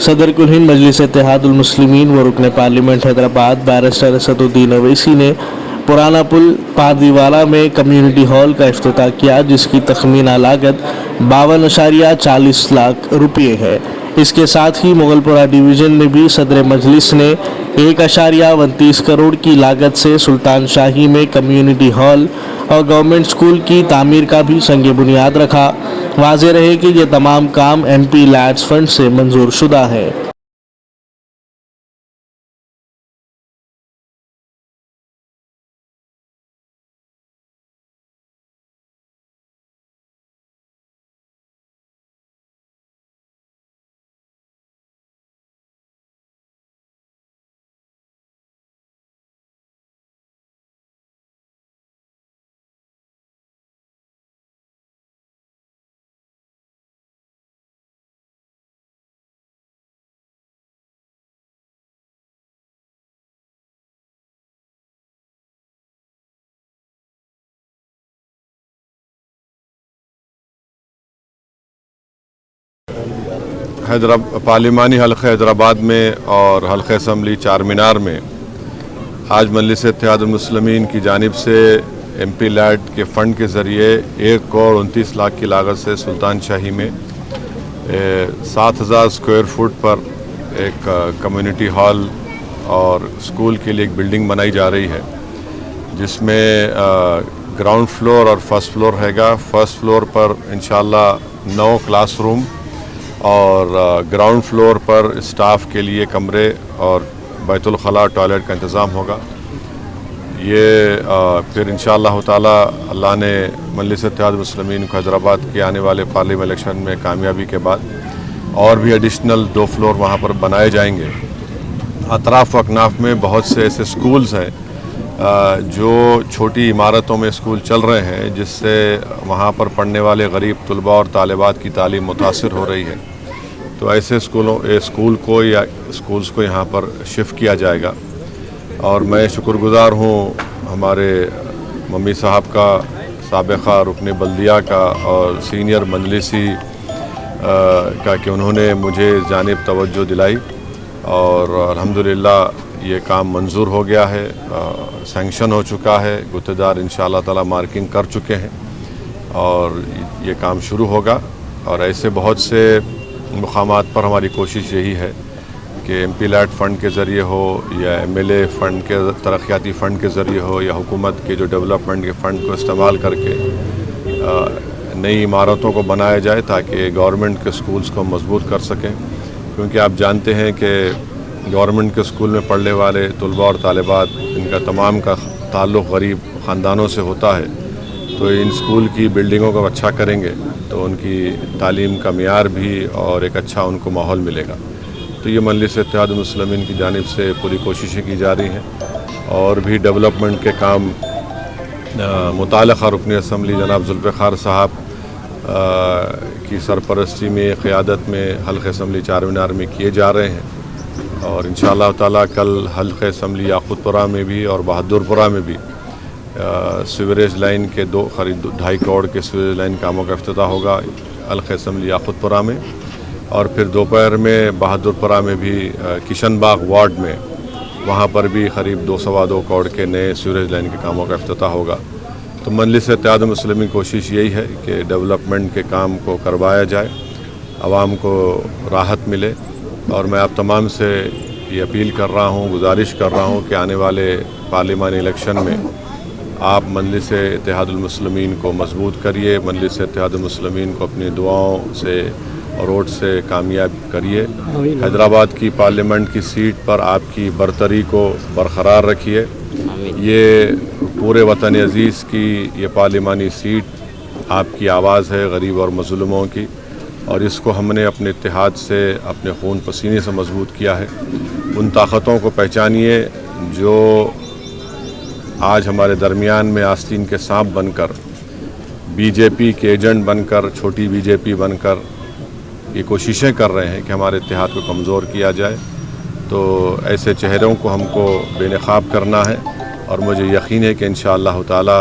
صدر کل ہند مجلس اتحاد المسلمین و رکن پارلیمنٹ حیدرآباد بیرسٹر اسدالدین اویسی نے پرانا پل پاردیوالہ میں کمیونٹی ہال کا افتتاح کیا، جس کی تخمینہ لاگت 52.40 لاکھ روپے ہے۔ اس کے ساتھ ہی مغل پورہ ڈویژن میں بھی صدر مجلس نے 1.29 کروڑ کی لاگت سے سلطان شاہی میں کمیونٹی ہال اور گورنمنٹ اسکول کی تعمیر کا بھی سنگ بنیاد رکھا۔ واضح رہے کہ یہ تمام کام ایم پی لیڈز فنڈ سے منظور شدہ ہے۔ پارلیمانی حلقہ حیدرآباد میں اور حلقہ اسمبلی چار مینار میں آج مجلس اتحاد المسلمین کی جانب سے ایم پی لیڈ کے فنڈ کے ذریعے 1.29 کروڑ کی لاگت سے سلطان شاہی میں 7,000 اسکوائر فٹ پر ایک کمیونٹی ہال اور اسکول کے لیے ایک بلڈنگ بنائی جا رہی ہے، جس میں گراؤنڈ فلور اور فرسٹ فلور ہے گا۔ فرسٹ فلور پر انشاءاللہ 9 کلاس روم اور گراؤنڈ فلور پر اسٹاف کے لیے کمرے اور بیت الخلاء ٹوائلٹ کا انتظام ہوگا۔ یہ پھر انشاءاللہ تعالی اللہ نے مجلس اتحاد المسلمین کو حیدرآباد کے آنے والے پارلیمنٹ الیکشن میں کامیابی کے بعد اور بھی ایڈیشنل 2 فلور وہاں پر بنائے جائیں گے۔ اطراف و اکناف میں بہت سے ایسے سکولز ہیں جو چھوٹی عمارتوں میں اسکول چل رہے ہیں، جس سے وہاں پر پڑھنے والے غریب طلباء اور طالبات کی تعلیم متاثر ہو رہی ہے۔ تو ایسے اسکولز کو یہاں پر شفٹ کیا جائے گا، اور میں شکر گزار ہوں ہمارے ممی صاحب کا، سابقہ رکن بلدیہ کا اور سینئر مجلسی کا کہ انہوں نے مجھے جانب توجہ دلائی، اور الحمدللہ یہ کام منظور ہو گیا ہے، سینکشن ہو چکا ہے، گتےدار انشاءاللہ تعالی مارکنگ کر چکے ہیں، اور یہ کام شروع ہوگا۔ اور ایسے بہت سے مقامات پر ہماری کوشش یہی ہے کہ ایم پی لیڈ فنڈ کے ذریعے ہو یا ایم ایل اے فنڈ کے ترقیاتی فنڈ کے ذریعے ہو یا حکومت کے جو ڈیولپمنٹ کے فنڈ کو استعمال کر کے نئی عمارتوں کو بنایا جائے، تاکہ گورنمنٹ کے سکولز کو مضبوط کر سکیں، کیونکہ آپ جانتے ہیں کہ گورنمنٹ کے اسکول میں پڑھنے والے طلباء اور طالبات، ان کا تمام کا تعلق غریب خاندانوں سے ہوتا ہے، تو ان اسکول کی بلڈنگوں کو اچھا کریں گے تو ان کی تعلیم کا معیار بھی اور ایک اچھا ان کو ماحول ملے گا۔ تو یہ مجلس اتحاد المسلمین کی جانب سے پوری کوششیں کی جا رہی ہیں، اور بھی ڈیولپمنٹ کے کام متعلقہ رکن اسمبلی جناب ذوالفقار صاحب کی سرپرستی میں، قیادت میں حلقہ اسمبلی چار مینار میں کیے جا رہے ہیں، اور انشاءاللہ تعالی کل حلقہ اسمبلی یاقوت پورہ میں بھی اور بہادر پورہ میں بھی سیوریج لائن کے قریب 2.5 کروڑ کے سیوریج لائن کاموں کا افتتاح ہوگا حلقہ اسمبلی یاقوت پورہ میں، اور پھر دوپہر میں بہادر پورہ میں بھی کشن باغ وارڈ میں وہاں پر بھی قریب 2.25 کروڑ کے نئے سیوریج لائن کے کاموں کا افتتاح ہوگا۔ تو مجلس اتحاد المسلمین کی کوشش یہی ہے کہ ڈیولپمنٹ کے کام کو کروایا جائے، عوام کو راحت ملے، اور میں آپ تمام سے یہ اپیل کر رہا ہوں، گزارش کر رہا ہوں کہ آنے والے پارلیمانی الیکشن میں آپ مجلس اتحاد المسلمین کو مضبوط کریے، مجلس اتحاد المسلمین کو اپنی دعاؤں سے اور ووٹ سے کامیاب کریے، حیدرآباد کی پارلیمنٹ کی سیٹ پر آپ کی برتری کو برقرار رکھیے۔ یہ پورے وطن عزیز کی یہ پارلیمانی سیٹ آپ کی آواز ہے غریب اور مظلوموں کی، اور اس کو ہم نے اپنے اتحاد سے، اپنے خون پسینے سے مضبوط کیا ہے۔ ان طاقتوں کو پہچانیے جو آج ہمارے درمیان میں آستین کے سانپ بن کر، بی جے پی کے ایجنٹ بن کر، چھوٹی بی جے پی بن کر یہ کوششیں کر رہے ہیں کہ ہمارے اتحاد کو کمزور کیا جائے۔ تو ایسے چہروں کو ہم کو بے نقاب کرنا ہے، اور مجھے یقین ہے کہ انشاءاللہ تعالی